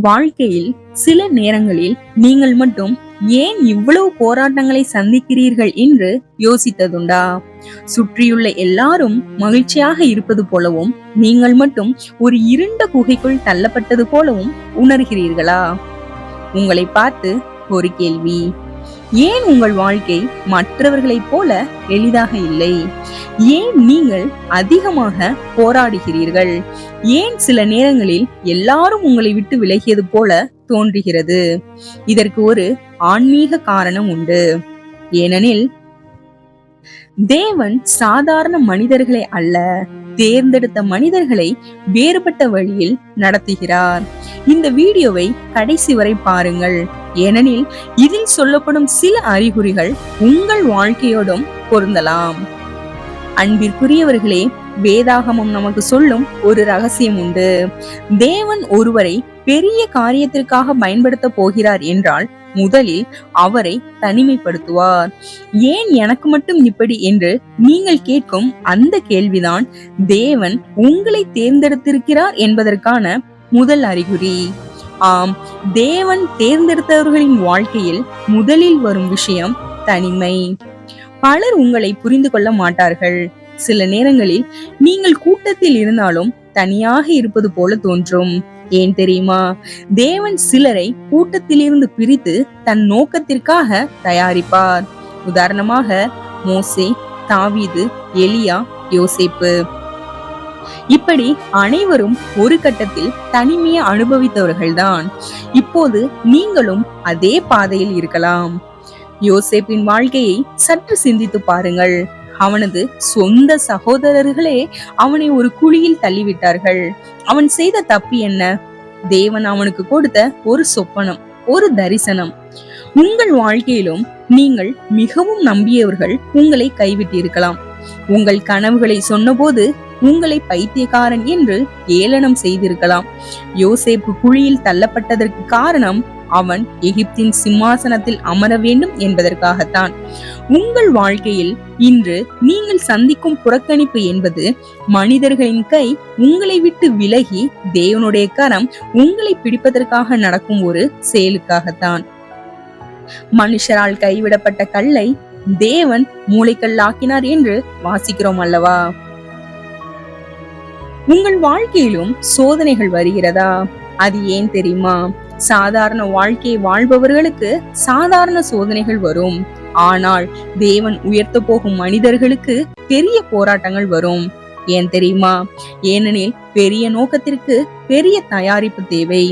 வாழ்க்கையில் சில நேரங்களில் நீங்கள் மட்டும் ஏன் இவ்வளவு போராட்டங்களை சந்திக்கிறீர்கள் என்று யோசித்ததுண்டா? சுற்றியுள்ள எல்லாரும் மகிழ்ச்சியாக இருப்பது போலவும் நீங்கள் மட்டும் ஒரு இருண்ட குகைக்குள் தள்ளப்பட்டது போலவும் உணர்கிறீர்களா? உங்களை பார்த்து ஒரு கேள்வி: ஏன் உங்கள் வாழ்க்கை மற்றவர்களைப் போல எளிதாக இல்லை? ஏன் நீங்கள் அதிகமாக போராடுகிறீர்கள்? ஏன் சில நேரங்களில் எல்லாரும் உங்களை விட்டு விலகியது போல தோன்றுகிறது? இதற்கு ஒரு ஆன்மீக காரணம் உண்டு. ஏனெனில் தேவன் சாதாரண மனிதர்களை அல்ல, தேர்ந்தெடுத்த மனிதர்களை வேறுபட்ட வழியில் நடத்துகிறார். இந்த வீடியோவை கடைசி வரை பாருங்கள், ஏனெனில் இதில் சொல்லப்படும் சில அறிகுறிகள் உங்கள் வாழ்க்கையோடும் பொருந்தலாம். அன்பிற்குரியவர்களே, வேதாகமம் நமக்கு சொல்லும் ஒரு ரகசியம் உண்டு. தேவன் ஒருவரை பெரிய காரியத்திற்காக பயன்படுத்த போகிறார் என்றால் முதலில் அவரை தனிமைப்படுத்துவார். ஏன் எனக்கு மட்டும் இப்படி என்று நீங்கள் கேட்கும் அந்த கேள்விதான் தேவன் உங்களை தேர்ந்தெடுத்திருக்கிறார் என்பதற்கான முதல் அறிகுறி. ஆம், தேவன் தேர்ந்தெடுத்தவர்களின் வாழ்க்கையில் முதலில் வரும் விஷயம் தனிமை. பலர் உங்களை புரிந்து கொள்ள மாட்டார்கள். சில நேரங்களில் நீங்கள் கூட்டத்தில் இருந்தாலும் தனியாக இருப்பது போல தோன்றும். ஏன் தெரியுமா? தேவன் சிலரை கூட்டத்திலிருந்து பிரித்து தன் நோக்கத்திற்காக தயாரிப்பார். உதாரணமாக மோசே, தாவீது, எலியா, யோசேப்பு. இப்படி அனைவரும் ஒரு கட்டத்தில் தனிமையை அனுபவித்தவர்கள்தான். இப்போது நீங்களும் அதே பாதையில் இருக்கலாம். யோசேப்பின் வாழ்க்கையை சற்று சிந்தித்து பாருங்கள். அவனது சொந்த சகோதரர்களே அவனை ஒரு குழியில் தள்ளிவிட்டார்கள். அவன் செய்த தப்பு என்ன? தேவன் அவனுக்கு கொடுத்த ஒரு சொப்பனம், ஒரு தரிசனம். உங்கள் வாழ்க்கையிலும் நீங்கள் மிகவும் நம்பியவர்கள் உங்களை கைவிட்டிருக்கலாம். உங்கள் கனவுகளை சொன்னபோது உங்களை பைத்தியக்காரன் என்று ஏளனம் செய்திருக்கலாம். யோசேப்பு குழியில் தள்ளப்பட்டதற்கு காரணம் அவன் எகிப்தின் சிம்மாசனத்தில் அமர வேண்டும் என்பதற்காகத்தான். உங்கள் வாழ்க்கையில் இன்று நீங்கள் சந்திக்கும் புறக்கணிப்பு என்பது மனிதர்களின் கை உங்களை விட்டு விலகி தேவனுடைய கரம் உங்களை பிடிப்பதற்காக நடக்கும் ஒரு செயலுக்காகத்தான். மனுஷரால் கைவிடப்பட்ட கல்லை தேவன் மூளைக்கல்லாக்கினார் என்று வாசிக்கிறோம் அல்லவா? உங்கள் வாழ்க்கையிலும் சோதனைகள் வருகிறதா? அது ஏன் தெரியுமா? சாதாரண வாழ்க்கையை வாழ்பவர்களுக்கு சாதாரண சோதனைகள் வரும். ஆனால் தேவன் உயர்த்த போகும் மனிதர்களுக்கு பெரிய போராட்டங்கள் வரும். ஏன் தெரியுமா? ஏனெனில் பெரிய நோக்கத்திற்கு பெரிய தயாரிப்பு தேவை.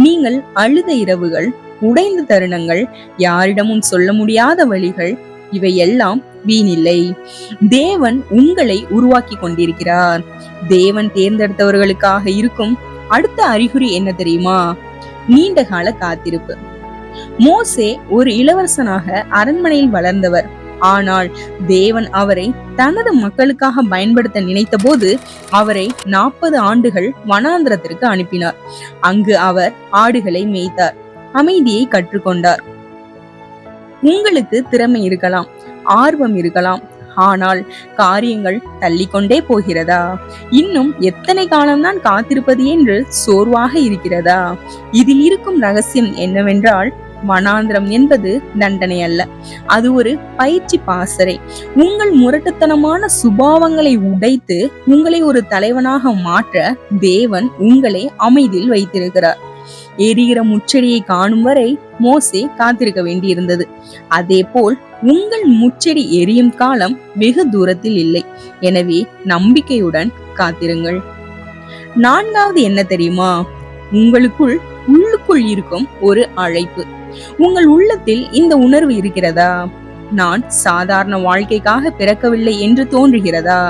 நீங்கள் அழுத இரவுகள், உடைந்த தருணங்கள், யாரிடமும் சொல்ல முடியாத வழிகள், இவையெல்லாம் வீணில்லை. தேவன் உங்களை உருவாக்கி கொண்டிருக்கிறார். தேவன் தேர்ந்தெடுத்தவர்களுக்காக இருக்கும் அடுத்த அறிகுறி என்ன தெரியுமா? நீண்ட கால காத்திருப்பு. மோசே ஒரு இளவரசனாக அரண்மனையில் வளர்ந்தவர். ஆனால் தேவன் அவரை தனது மக்களுக்காக பயன்படுத்த நினைத்த போது அவரை 40 ஆண்டுகள் வனாந்திரத்திற்கு அனுப்பினார். அங்கு அவர் ஆடுகளை மேய்த்தார், அமைதியை கற்றுக்கொண்டார். உங்களுக்கு திறமை இருக்கலாம், ஆர்வம் இருக்கலாம், ஆனால் காரியங்கள் தள்ளிக்கொண்டே போகிறதா? இன்னும் எத்தனை காலம்தான் காத்திருப்பது என்று சோர்வாக இருக்கிறதா? இதில் இருக்கும் ரகசியம் என்னவென்றால், வனாந்திரம் என்பது தண்டனை அல்ல, அது ஒரு பயிற்சி பாசறை. உங்கள் முரட்டுத்தனமான சுபாவங்களை உடைத்து உங்களை ஒரு தலைவனாக மாற்ற தேவன் உங்களை அமைதியில் வைத்திருக்கிறார். எரிகிற முச்செடியை காணும் வரை மோசே காத்திருக்க வேண்டியிருந்தது. அதே போல் உங்கள் முச்செடி எரியும் காலம் வெகு தூரத்தில் இல்லை. எனவே நம்பிக்கையுடன் காத்திருங்கள். நான்காவது என்ன தெரியுமா? உள்ளுக்குள் இருக்கும் ஒரு அழைப்பு. உங்கள் உள்ளத்தில் இந்த உணர்வு இருக்கிறதா? நான் சாதாரண வாழ்க்கைக்காக பிறக்கவில்லை என்று தோன்றுகிறதா?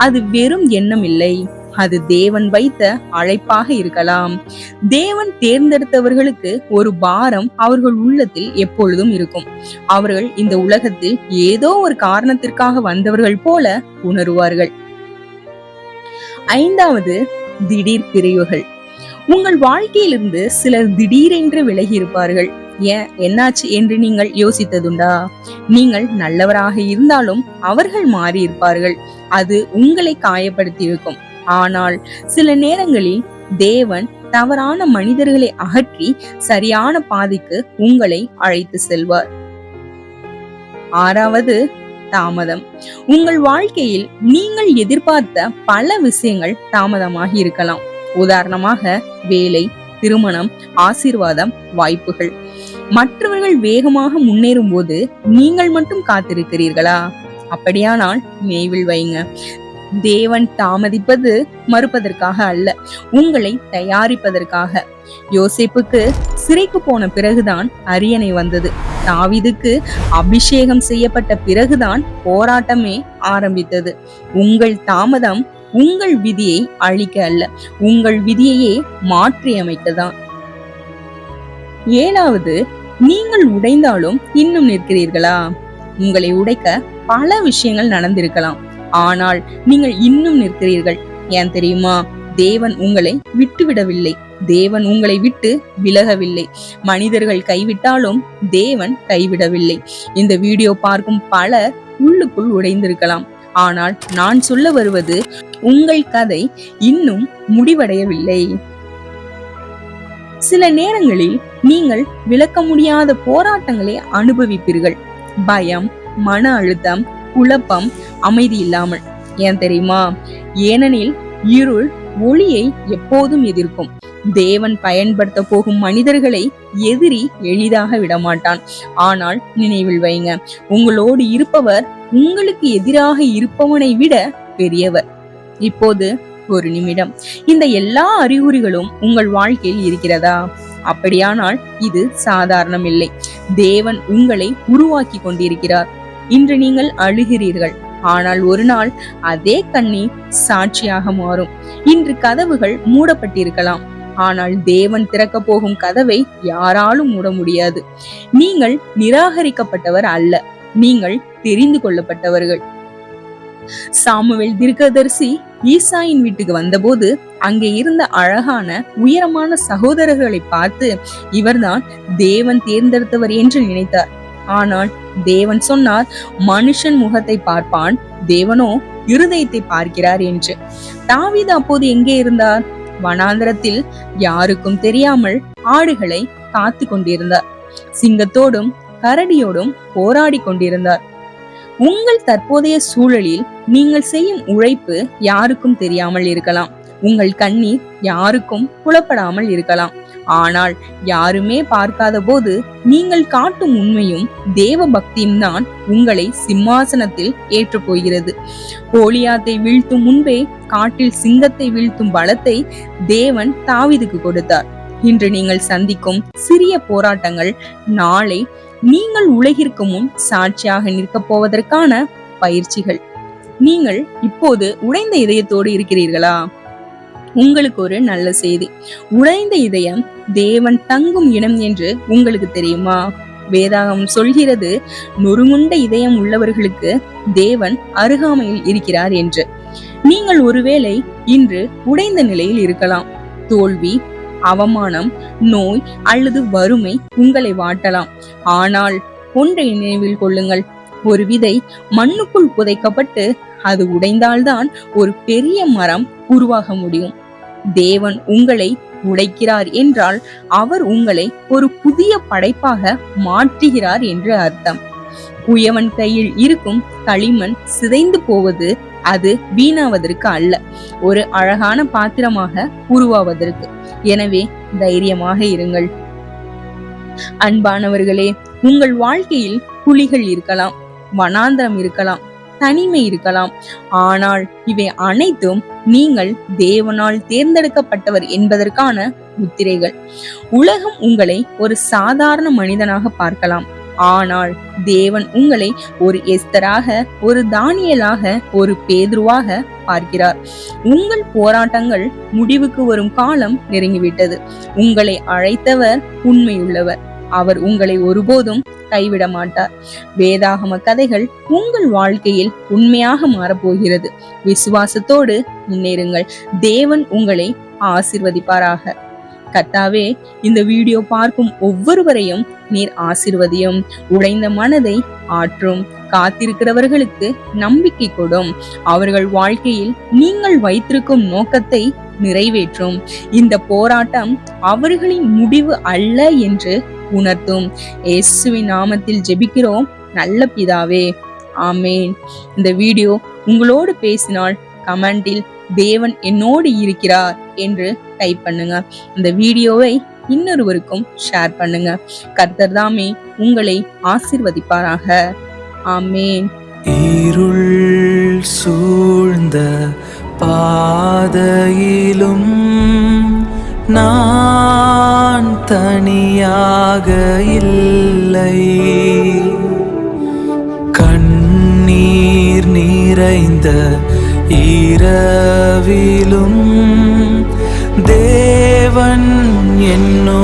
அது வெறும் எண்ணம் இல்லை, அது தேவன் வைத்த அழைப்பாக இருக்கலாம். தேவன் தேர்ந்தெடுத்தவர்களுக்கு ஒரு பாரம் அவர்கள் உள்ளத்தில் எப்பொழுதும் இருக்கும். அவர்கள் இந்த உலகத்தில் ஏதோ ஒரு காரணத்திற்காக வந்தவர்கள் போல உணருவார்கள். ஐந்தாவது, திடீர் பிரிவுகள். உங்கள் வாழ்க்கையிலிருந்து சிலர் திடீரென்று விலகி இருப்பார்கள். ஏன், என்னாச்சு என்று நீங்கள் யோசித்ததுண்டா? நீங்கள் நல்லவராக இருந்தாலும் அவர்கள் மாறி இருப்பார்கள். அது உங்களை காயப்படுத்தி இருக்கும். ஆனால் சில நேரங்களில் தேவன் தவறான மனிதர்களை அகற்றி சரியான பாதைக்கு உங்களை அழைத்து செல்வார். 6வது, தாமதம். உங்கள் வாழ்க்கையில் நீங்கள் எதிர்பார்த்த பல விஷயங்கள் தாமதமாகி இருக்கலாம். உதாரணமாக வேலை, திருமணம், ஆசீர்வாதம், வாய்ப்புகள். மற்றவர்கள் வேகமாக முன்னேறும் போது நீங்கள் மட்டும் காத்திருக்கிறீர்களா? அப்படியானால் நினைவில் வைங்க, தேவன் தாமதிப்பது மறுப்பதற்காக அல்ல, உங்களை தயாரிப்பதற்காக. யோசேப்புக்கு சிறைக்கு போன பிறகுதான் அரியணை வந்தது. தாவீதுக்கு அபிஷேகம் செய்யப்பட்ட பிறகுதான் போராட்டமே ஆரம்பித்தது. உங்கள் தாமதம் உங்கள் விதியை அழிக்க அல்ல, உங்கள் விதியையே மாற்றி அமைக்கதான். 7வது, நீங்கள் உடைந்தாலும் இன்னும் நிற்கிறீர்களா? உங்களை உடைக்க பல விஷயங்கள் நடந்திருக்கலாம், ஆனால் நீங்கள் இன்னும் நிற்கிறீர்கள். ஏன் தெரியுமா? தேவன் உங்களை விட்டுவிடவில்லை, தேவன் உங்களை விட்டு விலகவில்லை. மனிதர்கள் கைவிட்டாலும் தேவன் கைவிடவில்லை. இந்த வீடியோ பார்க்கும் பலர் உள்ளுக்குள் உடைந்திருக்கலாம், ஆனால் நான் சொல்ல வருவது, உங்கள் கதை இன்னும் முடிவடையவில்லை. சில நேரங்களில் நீங்கள் விளக்க முடியாத போராட்டங்களை அனுபவிப்பீர்கள். பயம், மன அழுத்தம், குழப்பம், அமைதி இல்லாமல். ஏன் தெரியுமா? ஏனெனில் இருள் ஒளியை எப்போதும் எதிர்க்கும். தேவன் பயன்படுத்த போகும் மனிதர்களை எதிரி எளிதாக விடமாட்டான். ஆனால் நினைவில் வைங்க, உங்களோடு இருப்பவர் உங்களுக்கு எதிராக இருப்பவனை விட பெரியவர். இப்போது ஒரு நிமிடம், இந்த எல்லா அறிகுறிகளும் உங்கள் வாழ்க்கையில் இருக்கிறதா? அப்படியானால் இது சாதாரணம் இல்லை. தேவன் உங்களை உருவாக்கி கொண்டிருக்கிறார். இன்று நீங்கள் அழுகிறீர்கள், ஆனால் ஒரு நாள் அதே கண்ணீர் சாட்சியாக மாறும். இன்று கதவுகள் மூடப்பட்டிருக்கலாம், ஆனால் தேவன் திறக்க போகும் கதவை யாராலும் மூட முடியாது. நீங்கள் நிராகரிக்கப்பட்டவர் அல்ல, நீங்கள் தெரிந்து கொள்ளப்பட்டவர்கள். சாமுவேல் தீர்க்கதரிசி ஈசாயின் வீட்டுக்கு வந்தபோது அங்கே இருந்த அழகான உயரமான சகோதரர்களை பார்த்து இவர்தான் தேவன் தேர்ந்தெடுத்தவர் என்று நினைத்தார். ஆனால் தேவன் சொன்னார், மனுஷன் முகத்தை பார்ப்பான், தேவனோ இருதயத்தை பார்க்கிறார் என்று. தாவீது அப்போது எங்கே இருந்தார்? வனாந்தரத்தில் யாருக்கும் தெரியாமல் ஆடுகளை காத்து கொண்டிருந்தார். சிங்கத்தோடும் கரடியோடும் போராடி கொண்டிருந்தார். உங்கள் தற்போதைய சூழலில் நீங்கள் செய்யும் உழைப்பு யாருக்கும் தெரியாமல் இருக்கலாம், உங்கள் கண்ணீர் யாருக்கும் புலப்படாமல் இருக்கலாம். ஆனால் யாருமே பார்க்காத போது நீங்கள் காட்டும் உண்மையும் தேவ பக்தியும் தான் உங்களை சிம்மாசனத்தில் ஏற்று போகிறது. கோலியாத்தை வீழ்த்தும் முன்பே காட்டில் சிங்கத்தை வீழ்த்தும் பலத்தை தேவன் தாவீதுக்கு கொடுத்தார். இன்று நீங்கள் சந்திக்கும் சிறிய போராட்டங்கள் நாளை நீங்கள் உலகிற்கு முன் சாட்சியாக நிற்கப் போவதற்கான பயிற்சிகள். நீங்கள் இப்போது உடைந்த இதயத்தோடு இருக்கிறீர்களா? உங்களுக்கு ஒரு நல்ல செய்தி. உடைந்த இதயம் தேவன் தங்கும் இடம் என்று உங்களுக்கு தெரியுமா? வேதாகம் சொல்கிறது, நொறுங்குண்ட இதயம் உள்ளவர்களுக்கு தேவன் அருகாமையில் இருக்கிறார் என்று. நீங்கள் ஒருவேளை இன்று உடைந்த நிலையில் இருக்கலாம். தோல்வி, அவமானம், நோய் அல்லது வறுமை உங்களை வாட்டலாம். ஆனால் ஒன்றை நினைவில் கொள்ளுங்கள், ஒரு விதை மண்ணுக்குள் புதைக்கப்பட்டு அது உடைந்தால்தான் ஒரு பெரிய மரம் உருவாக முடியும். தேவன் உங்களை உடைக்கிறார் என்றால் அவர் உங்களை ஒரு புதிய படைப்பாக மாற்றுகிறார் என்று அர்த்தம். குயவன் கையில் இருக்கும் களிமண் சிதைந்து போவது அது வீணாவதற்கு அல்ல, ஒரு அழகான பாத்திரமாக உருவாவதற்கு. எனவே தைரியமாக இருங்கள். அன்பானவர்களே, உங்கள் வாழ்க்கையில் குழிகள் இருக்கலாம், வனாந்தரம் இருக்கலாம், தனிமை இருக்கலாம். ஆனால் இவை அனைத்தும் நீங்கள் தேவனால் தேர்ந்தெடுக்கப்பட்டவர் என்பதற்கான முத்திரைகள். உலகம் உங்களை ஒரு சாதாரண மனிதனாக பார்க்கலாம், ஆனால் தேவன் உங்களை ஒரு எஸ்தராக, ஒரு தானியேலாக, ஒரு பேதுருவாக பார்க்கிறார். உங்கள் போராட்டங்கள் முடிவுக்கு வரும் காலம் நெருங்கிவிட்டது. உங்களை அழைத்தவர் உண்மையுள்ளவர். அவர் உங்களை ஒருபோதும் கைவிட மாட்டார். வேதாகம கதைகள் உங்கள் வாழ்க்கையில் உண்மையாக மாறப்போகிறது. விசுவாசத்தோடு முன்னேறுங்கள். தேவன் உங்களை ஆசீர்வதிப்பாராக. கர்த்தாவே, இந்த வீடியோ பார்க்கும் ஒவ்வொருவரையும் நீர் ஆசீர்வதியும். உடைந்த மனதை ஆற்றும். காத்திருக்கிறவர்களுக்கு நம்பிக்கை கொடும். அவர்கள் வாழ்க்கையில் நீங்கள் வைத்திருக்கும் நோக்கத்தை நிறைவேற்றும். இந்த போராட்டம் அவர்களின் முடிவு அல்ல என்று உணர்த்தும். இயேசுவின் நாமத்தில் ஜெபிக்கிறோம் நல்ல பிதாவே, ஆமேன். இந்த வீடியோ உங்களோடு பேசினால் கமெண்டில் தேவன் என்னோடு இருக்கிறார் என்று டைப் பண்ணுங்க. இந்த வீடியோவை இன்னொருவருக்கும் ஷேர் பண்ணுங்க. கர்த்தர் தாமே உங்களை ஆசீர்வதிப்பாராக. ஆமேன். இருள் சூழ்ந்த பாதையிலும் நான் தனியாக இல்லை, கண்ணீர் நிறைந்த இரவிலும் தேவன் என்னோடு